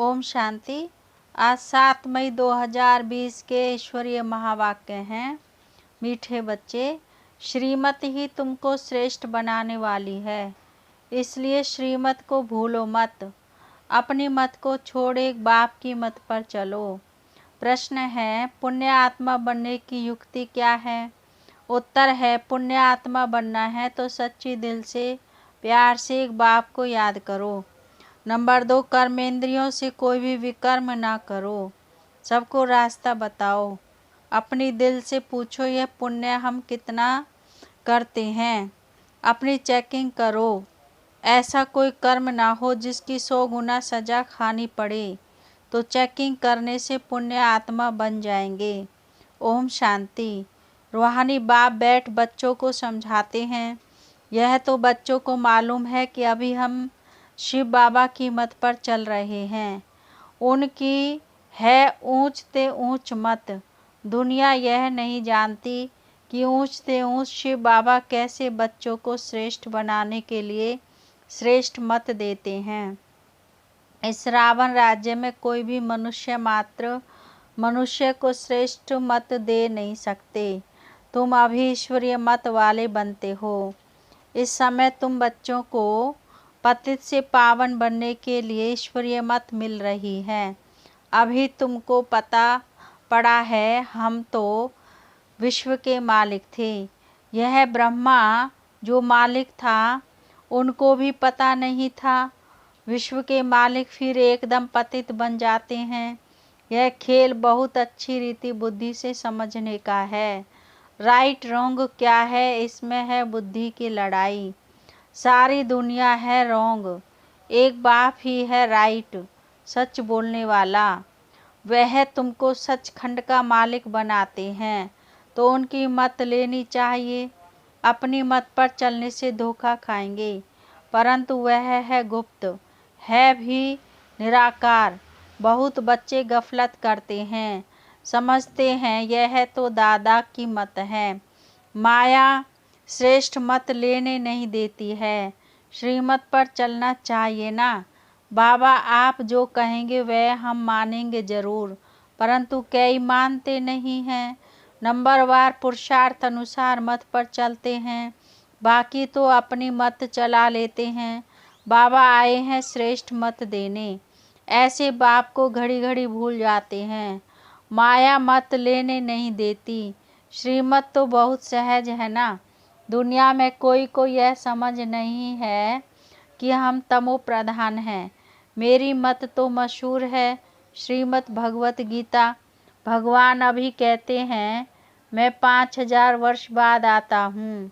ओम शांति। आज 7 मई 2020 के ईश्वरीय महावाक्य हैं। मीठे बच्चे, श्रीमत ही तुमको श्रेष्ठ बनाने वाली है, इसलिए श्रीमत को भूलो मत। अपनी मत को छोड़ एक बाप की मत पर चलो। प्रश्न है, पुण्य आत्मा बनने की युक्ति क्या है? उत्तर है, पुण्य आत्मा बनना है तो सच्ची दिल से प्यार से एक बाप को याद करो। नंबर 2, कर्मेंद्रियों से कोई भी विकर्म ना करो, सबको रास्ता बताओ। अपनी दिल से पूछो, यह पुण्य हम कितना करते हैं? अपनी चेकिंग करो। ऐसा कोई कर्म ना हो जिसकी 100 गुना सज़ा खानी पड़े, तो चेकिंग करने से पुण्य आत्मा बन जाएंगे। ओम शांति। रूहानी बाप बैठ बच्चों को समझाते हैं। यह तो बच्चों को मालूम है कि अभी हम शिव बाबा की मत पर चल रहे हैं। उनकी है ऊंच ते ऊंच मत। दुनिया यह नहीं जानती कि ऊंच ते ऊंच शिव बाबा कैसे बच्चों को श्रेष्ठ बनाने के लिए श्रेष्ठ मत देते हैं। इस रावण राज्य में कोई भी मनुष्य मात्र मनुष्य को श्रेष्ठ मत दे नहीं सकते। तुम अभी ईश्वरीय मत वाले बनते हो। इस समय तुम बच्चों को पतित से पावन बनने के लिए ईश्वरीय मत मिल रही है। अभी तुमको पता पड़ा है, हम तो विश्व के मालिक थे। यह ब्रह्मा जो मालिक था, उनको भी पता नहीं था। विश्व के मालिक फिर एकदम पतित बन जाते हैं। यह खेल बहुत अच्छी रीति बुद्धि से समझने का है। राइट रॉन्ग क्या है, इसमें है बुद्धि की लड़ाई। सारी दुनिया है रॉन्ग, एक बाप ही है राइट, सच बोलने वाला। वह तुमको सचखंड का मालिक बनाते हैं, तो उनकी मत लेनी चाहिए। अपनी मत पर चलने से धोखा खाएंगे, परंतु वह है गुप्त, है भी निराकार। बहुत बच्चे गफलत करते हैं, समझते हैं यह तो दादा की मत है। माया श्रेष्ठ मत लेने नहीं देती है। श्रीमत पर चलना चाहिए ना। बाबा आप जो कहेंगे वह हम मानेंगे ज़रूर, परंतु कई मानते नहीं हैं। नंबरवार पुरुषार्थ अनुसार मत पर चलते हैं, बाकी तो अपनी मत चला लेते हैं। बाबा आए हैं श्रेष्ठ मत देने, ऐसे बाप को घड़ी घड़ी भूल जाते हैं। माया मत लेने नहीं देती। श्रीमत तो बहुत सहज है ना। दुनिया में कोई को यह समझ नहीं है कि हम तमो प्रधान हैं। मेरी मत तो मशहूर है, श्रीमद् भगवत गीता। भगवान अभी कहते हैं, मैं 5000 वर्ष बाद आता हूँ,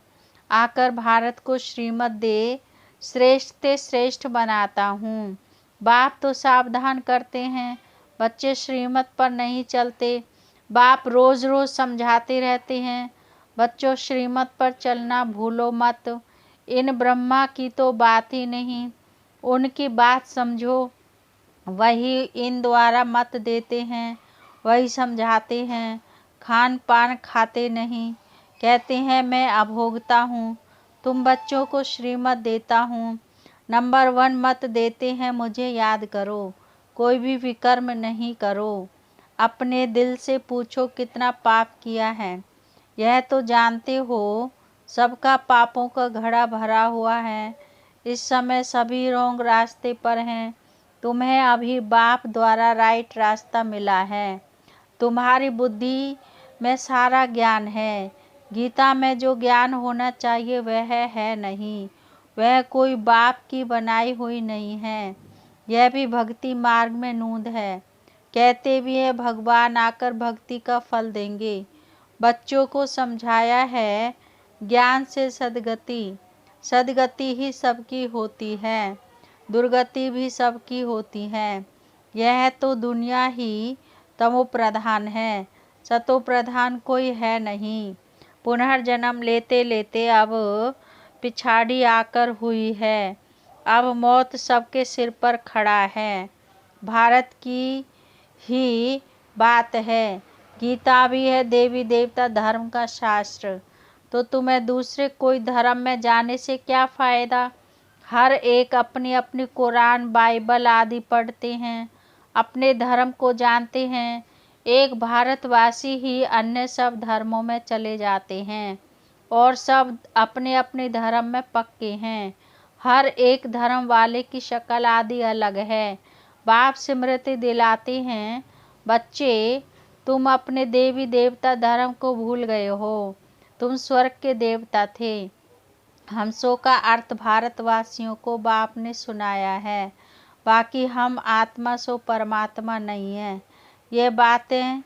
आकर भारत को श्रीमत दे श्रेष्ठ से श्रेष्ठ बनाता हूँ। बाप तो सावधान करते हैं, बच्चे श्रीमत पर नहीं चलते। बाप रोज़ रोज़ समझाते रहते हैं, बच्चों श्रीमत पर चलना भूलो मत। इन ब्रह्मा की तो बात ही नहीं, उनकी बात समझो। वही इन द्वारा मत देते हैं, वही समझाते हैं। खान पान खाते नहीं, कहते हैं मैं अभोगता हूँ। तुम बच्चों को श्रीमत देता हूँ। नंबर 1 मत देते हैं, मुझे याद करो, कोई भी विकर्म नहीं करो। अपने दिल से पूछो कितना पाप किया है। यह तो जानते हो सबका पापों का घड़ा भरा हुआ है। इस समय सभी रोंग रास्ते पर हैं। तुम्हें अभी बाप द्वारा राइट रास्ता मिला है। तुम्हारी बुद्धि में सारा ज्ञान है। गीता में जो ज्ञान होना चाहिए वह है नहीं, वह कोई बाप की बनाई हुई नहीं है। यह भी भक्ति मार्ग में नूंद है। कहते भी है भगवान आकर भक्ति का फल देंगे। बच्चों को समझाया है, ज्ञान से सद्गति, सद्गति ही सबकी होती है, दुर्गति भी सबकी होती है। यह तो दुनिया ही तमो प्रधान है, सतो प्रधान कोई है नहीं। पुनर्जन्म लेते लेते अब पिछाड़ी आकर हुई है। अब मौत सबके सिर पर खड़ा है। भारत की ही बात है। गीता भी है देवी देवता धर्म का शास्त्र। तो तुम्हें दूसरे कोई धर्म में जाने से क्या फ़ायदा? हर एक अपनी अपनी कुरान बाइबल आदि पढ़ते हैं, अपने धर्म को जानते हैं। एक भारतवासी ही अन्य सब धर्मों में चले जाते हैं और सब अपने अपने धर्म में पक्के हैं। हर एक धर्म वाले की शक्ल आदि अलग है। बाप स्मृति दिलाते हैं, बच्चे तुम अपने देवी देवता धर्म को भूल गए हो, तुम स्वर्ग के देवता थे। हंसों का अर्थ भारतवासियों को बाप ने सुनाया है, बाकी हम आत्मा सो परमात्मा नहीं है। ये बातें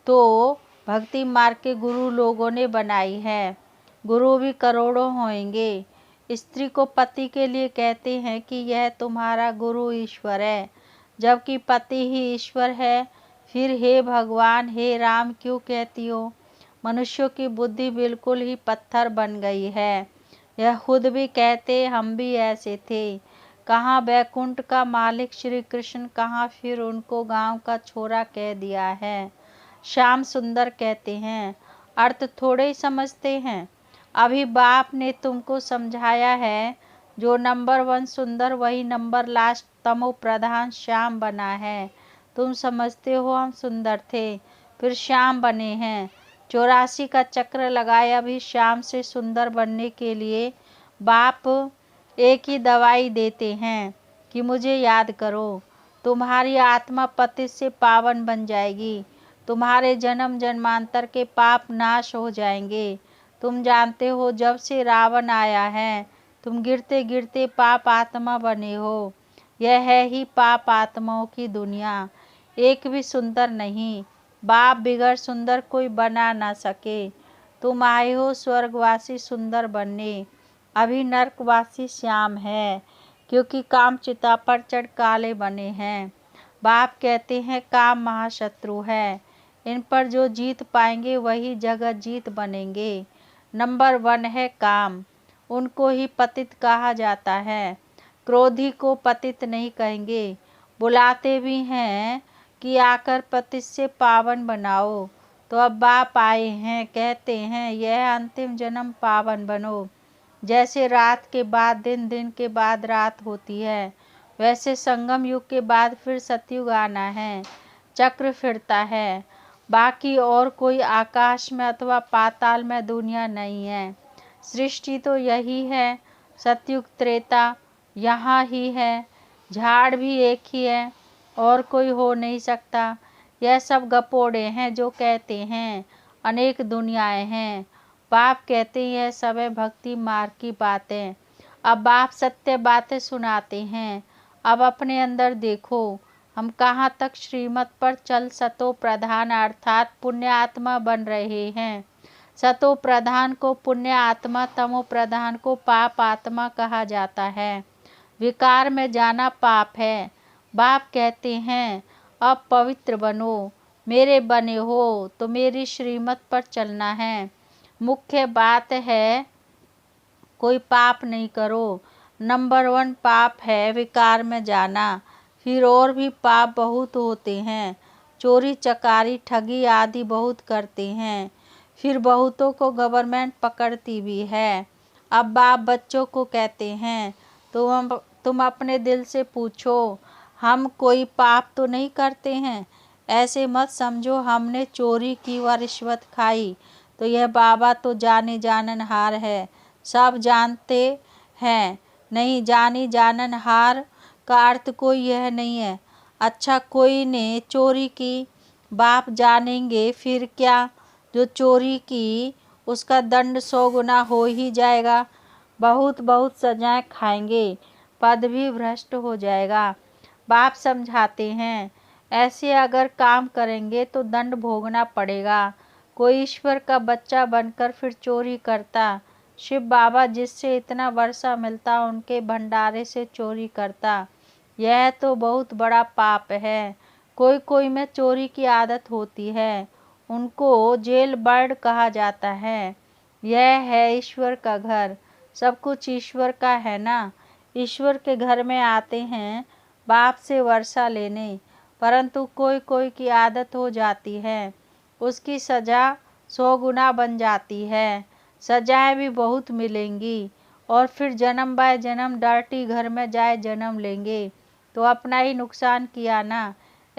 तो भक्ति मार्ग के गुरु लोगों ने बनाई है। गुरु भी करोड़ों होंगे। स्त्री को पति के लिए कहते हैं कि यह तुम्हारा गुरु ईश्वर है, जबकि पति ही ईश्वर है। फिर हे भगवान, हे राम क्यों कहती हो? मनुष्यों की बुद्धि बिल्कुल ही पत्थर बन गई है। यह खुद भी कहते हम भी ऐसे थे। कहाँ बैकुंठ का मालिक श्री कृष्ण, कहाँ फिर उनको गांव का छोरा कह दिया है। श्याम सुंदर कहते हैं, अर्थ थोड़े ही समझते हैं। अभी बाप ने तुमको समझाया है, जो नंबर 1 सुंदर वही नंबर लास्ट तमो प्रधान श्याम बना है। तुम समझते हो हम सुंदर थे, फिर श्याम बने हैं। 84 का चक्र लगाया भी श्याम से सुंदर बनने के लिए। बाप एक ही दवाई देते हैं कि मुझे याद करो, तुम्हारी आत्मा पति से पावन बन जाएगी। तुम्हारे जन्म जन्मांतर के पाप नाश हो जाएंगे। तुम जानते हो जब से रावण आया है, तुम गिरते गिरते पाप आत्मा बने हो। यह है ही पाप आत्माओं की दुनिया, एक भी सुंदर नहीं। बाप बिगड़ सुंदर कोई बना ना सके। तुम आए हो स्वर्गवासी सुंदर बनने, अभी नरकवासी श्याम है, क्योंकि काम चिता पर चढ़ काले बने हैं। बाप कहते हैं काम महाशत्रु है, इन पर जो जीत पाएंगे वही जगत जीत बनेंगे। नंबर 1 है काम, उनको ही पतित कहा जाता है। क्रोधी को पतित नहीं कहेंगे। बुलाते भी हैं कि आकर पतित से पावन बनाओ। तो अब बाप आए हैं, कहते हैं यह अंतिम जन्म पावन बनो। जैसे रात के बाद दिन, दिन के बाद रात होती है, वैसे संगम युग के बाद फिर सतयुग आना है। चक्र फिरता है, बाकी और कोई आकाश में अथवा पाताल में दुनिया नहीं है। सृष्टि तो यही है, सतयुग त्रेता यहाँ ही है। झाड़ भी एक ही है, और कोई हो नहीं सकता। यह सब गपोड़े हैं जो कहते हैं अनेक दुनियाएं हैं। बाप कहते हैं यह सब है भक्ति मार्ग की बातें। अब बाप सत्य बातें सुनाते हैं। अब अपने अंदर देखो, हम कहाँ तक श्रीमत पर चल सतो प्रधान अर्थात पुण्य आत्मा बन रहे हैं। सतो प्रधान को पुण्य आत्मा, तमो प्रधान को पाप आत्मा कहा जाता है। विकार में जाना पाप है। बाप कहते हैं अब पवित्र बनो, मेरे बने हो तो मेरी श्रीमत पर चलना है। मुख्य बात है कोई पाप नहीं करो। नंबर 1 पाप है विकार में जाना। फिर और भी पाप बहुत होते हैं, चोरी चकारी ठगी आदि बहुत करते हैं। फिर बहुतों को गवर्नमेंट पकड़ती भी है। अब बाप बच्चों को कहते हैं तुम अपने दिल से पूछो, हम कोई पाप तो नहीं करते हैं। ऐसे मत समझो हमने चोरी की व रिश्वत खाई तो यह बाबा तो जाने जाननहार है, सब जानते हैं। नहीं, जानी जाननहार का अर्थ कोई यह नहीं है। अच्छा, कोई ने चोरी की, बाप जानेंगे फिर क्या। जो चोरी की उसका दंड 100 गुना हो ही जाएगा। बहुत बहुत सजाएं खाएंगे, पद भी भ्रष्ट हो जाएगा। बाप समझाते हैं ऐसे अगर काम करेंगे तो दंड भोगना पड़ेगा। कोई ईश्वर का बच्चा बनकर फिर चोरी करता, शिव बाबा जिससे इतना वर्षा मिलता उनके भंडारे से चोरी करता, यह तो बहुत बड़ा पाप है। कोई कोई में चोरी की आदत होती है, उनको जेल बर्ड कहा जाता है। यह है ईश्वर का घर, सब कुछ ईश्वर का है ना। ईश्वर के घर में आते हैं बाप से वर्षा लेने, परंतु कोई कोई की आदत हो जाती है, उसकी सज़ा 100 गुना बन जाती है। सजाएं भी बहुत मिलेंगी और फिर जन्म बाय जन्म डर्टी घर में जाए जन्म लेंगे तो अपना ही नुकसान किया ना।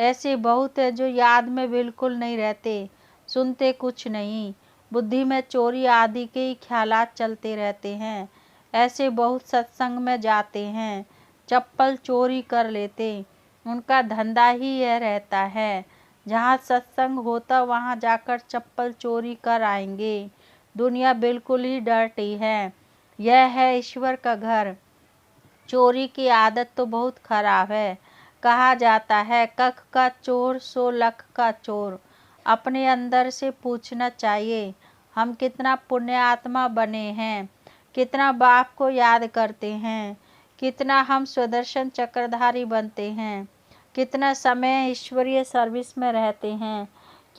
ऐसे बहुत है जो याद में बिल्कुल नहीं रहते, सुनते कुछ नहीं, बुद्धि में चोरी आदि के ही ख्यालात चलते रहते हैं। ऐसे बहुत सत्संग में जाते हैं, चप्पल चोरी कर लेते, उनका धंधा ही यह रहता है। जहाँ सत्संग होता वहाँ जाकर चप्पल चोरी कर आएंगे। दुनिया बिल्कुल ही डर्टी है। यह है ईश्वर का घर। चोरी की आदत तो बहुत खराब है। कहा जाता है कख का चोर सो लख का चोर। अपने अंदर से पूछना चाहिए, हम कितना पुण्यात्मा बने हैं, कितना बाप को याद करते हैं, कितना हम सुदर्शन चक्रधारी बनते हैं, कितना समय ईश्वरीय सर्विस में रहते हैं,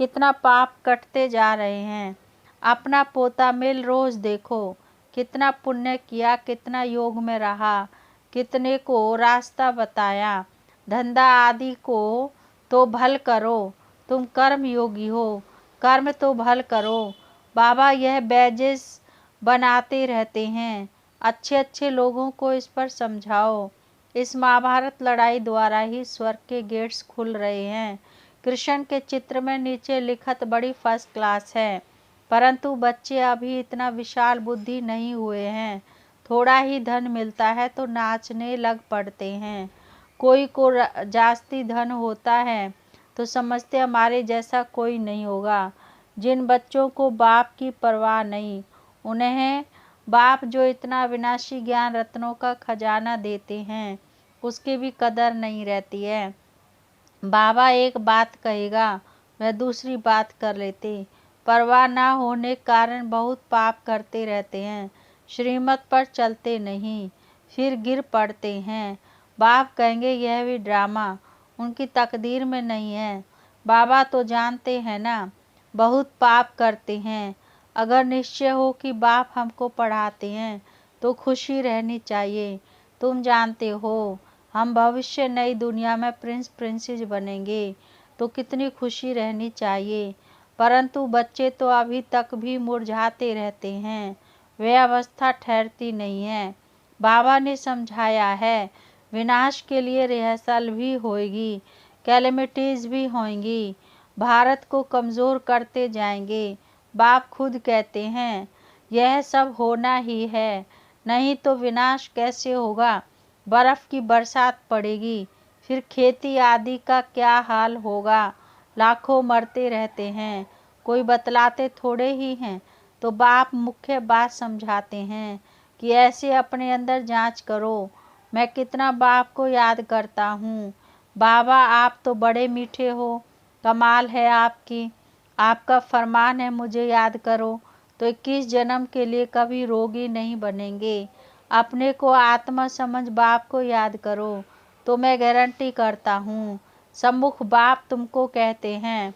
कितना पाप कटते जा रहे हैं। अपना पोता मिल रोज देखो, कितना पुण्य किया, कितना योग में रहा, कितने को रास्ता बताया। धंधा आदि को तो भल करो, तुम कर्म योगी हो, कर्म तो भल करो। बाबा यह बैजेस बनाते रहते हैं, अच्छे अच्छे लोगों को इस पर समझाओ। इस महाभारत लड़ाई द्वारा ही स्वर्ग के गेट्स खुल रहे हैं। कृष्ण के चित्र में नीचे लिखत बड़ी फर्स्ट क्लास है, परंतु बच्चे अभी इतना विशाल बुद्धि नहीं हुए हैं। थोड़ा ही धन मिलता है तो नाचने लग पड़ते हैं। कोई को जास्ती धन होता है तो समझते हमारे जैसा कोई नहीं होगा। जिन बच्चों को बाप की परवाह नहीं, उन्हें बाप जो इतना विनाशी ज्ञान रत्नों का खजाना देते हैं, उसकी भी कदर नहीं रहती है। बाबा एक बात कहेगा, वह दूसरी बात कर लेते। परवाह ना होने के कारण बहुत पाप करते रहते हैं, श्रीमत पर चलते नहीं, फिर गिर पड़ते हैं। बाप कहेंगे यह भी ड्रामा उनकी तकदीर में नहीं है। बाबा तो जानते हैं ना, बहुत पाप करते हैं। अगर निश्चय हो कि बाप हमको पढ़ाते हैं तो खुशी रहनी चाहिए। तुम जानते हो हम भविष्य नई दुनिया में प्रिंस प्रिंसेस बनेंगे तो कितनी खुशी रहनी चाहिए। परंतु बच्चे तो अभी तक भी मुरझाते रहते हैं, वे अवस्था ठहरती नहीं है। बाबा ने समझाया है, विनाश के लिए रिहर्सल भी होगी, कैलेमिटीज भी होंगी, भारत को कमज़ोर करते जाएंगे। बाप खुद कहते हैं यह सब होना ही है, नहीं तो विनाश कैसे होगा। बर्फ़ की बरसात पड़ेगी, फिर खेती आदि का क्या हाल होगा। लाखों मरते रहते हैं, कोई बतलाते थोड़े ही हैं। तो बाप मुख्य बात समझाते हैं कि ऐसे अपने अंदर जांच करो, मैं कितना बाप को याद करता हूँ। बाबा आप तो बड़े मीठे हो, कमाल है आपकी, आपका फरमान है मुझे याद करो तो 21 जन्म के लिए कभी रोगी नहीं बनेंगे। अपने को आत्मा समझ बाप को याद करो तो मैं गारंटी करता हूँ सम्मुख बाप तुमको कहते हैं,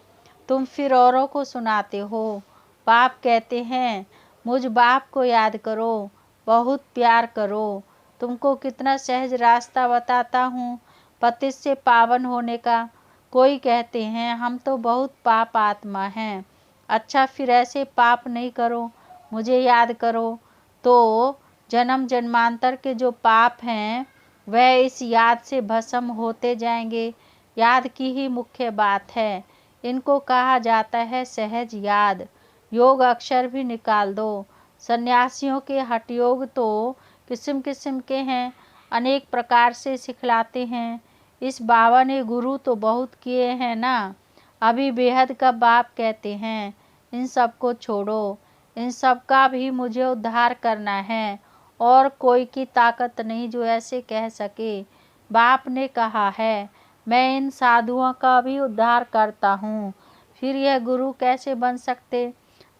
तुम फिर औरों को सुनाते हो। बाप कहते हैं मुझ बाप को याद करो, बहुत प्यार करो। तुमको कितना सहज रास्ता बताता हूँ पतित से पावन होने का। कोई कहते हैं हम तो बहुत पाप आत्मा हैं। अच्छा फिर ऐसे पाप नहीं करो, मुझे याद करो तो जन्म जन्मांतर के जो पाप हैं वह इस याद से भस्म होते जाएंगे। याद की ही मुख्य बात है, इनको कहा जाता है सहज याद। योग अक्षर भी निकाल दो। सन्यासियों के हठ योग तो किस्म किस्म के हैं, अनेक प्रकार से सिखलाते हैं। इस बाबा ने गुरु तो बहुत किए हैं ना। अभी बेहद का बाप कहते हैं इन सब को छोड़ो, इन सब का भी मुझे उद्धार करना है और कोई की ताकत नहीं जो ऐसे कह सके। बाप ने कहा है मैं इन साधुओं का भी उद्धार करता हूँ, फिर यह गुरु कैसे बन सकते।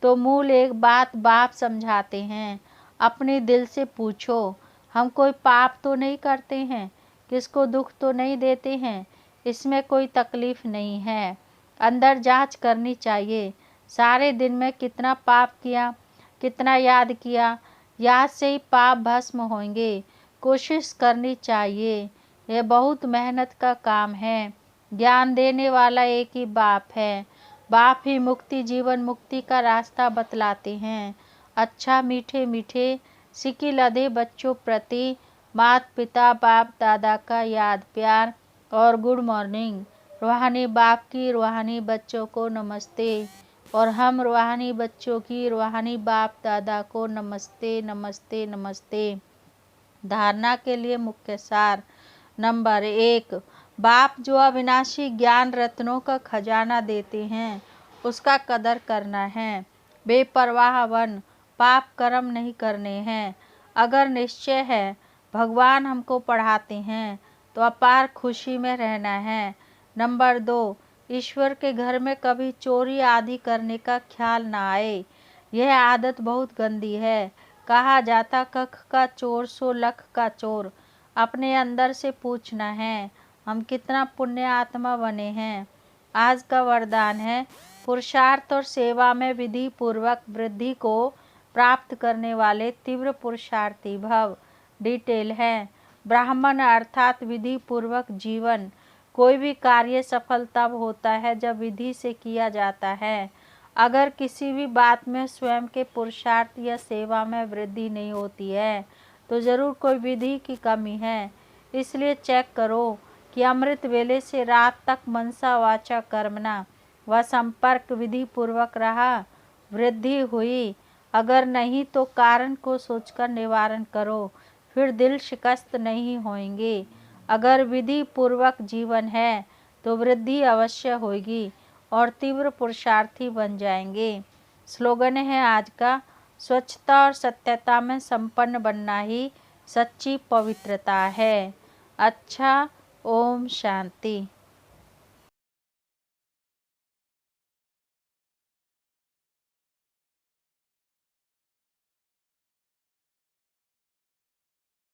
तो मूल एक बात बाप समझाते हैं, अपने दिल से पूछो हम कोई पाप तो नहीं करते हैं, किसको दुख तो नहीं देते हैं, इसमें कोई तकलीफ नहीं है। अंदर जांच करनी चाहिए, सारे दिन में कितना पाप किया, कितना याद किया, याद से ही पाप भस्म होंगे। कोशिश करनी चाहिए, यह बहुत मेहनत का काम है। ज्ञान देने वाला एक ही बाप है, बाप ही मुक्ति जीवन मुक्ति का रास्ता बतलाते हैं। अच्छा मीठे मीठे सिकी लदे बच्चों प्रति माता पिता बाप दादा का याद प्यार और गुड मॉर्निंग। रूहानी बाप की रूहानी बच्चों को नमस्ते, और हम रूहानी बच्चों की रूहानी बाप दादा को नमस्ते नमस्ते नमस्ते। धारणा के लिए मुख्य सार। नंबर 1, बाप जो अविनाशी ज्ञान रत्नों का खजाना देते हैं उसका कदर करना है। बेपरवाह बन, पाप कर्म नहीं करने हैं। अगर निश्चय है भगवान हमको पढ़ाते हैं तो अपार खुशी में रहना है। नंबर 2, ईश्वर के घर में कभी चोरी आदि करने का ख्याल ना आए। यह आदत बहुत गंदी है। कहा जाता कख का चोर सो लख का चोर। अपने अंदर से पूछना है हम कितना पुण्य आत्मा बने हैं। आज का वरदान है पुरुषार्थ और सेवा में विधि पूर्वक वृद्धि को प्राप्त करने वाले तीव्र पुरुषार्थी भव। डिटेल है ब्राह्मण अर्थात विधि पूर्वक जीवन। कोई भी कार्य सफल तब होता है जब विधि से किया जाता है। अगर किसी भी बात में स्वयं के पुरुषार्थ या सेवा में वृद्धि नहीं होती है तो जरूर कोई विधि की कमी है। इसलिए चेक करो कि अमृत वेले से रात तक मनसा वाचा कर्मणा व संपर्क विधि पूर्वक रहा, वृद्धि हुई। अगर नहीं तो कारण को सोचकर निवारण करो, फिर दिल शिकस्त नहीं होंगे। अगर विधि पूर्वक जीवन है तो वृद्धि अवश्य होगी और तीव्र पुरुषार्थी बन जाएंगे। स्लोगन है आज का, स्वच्छता और सत्यता में संपन्न बनना ही सच्ची पवित्रता है। अच्छा, ओम शांति।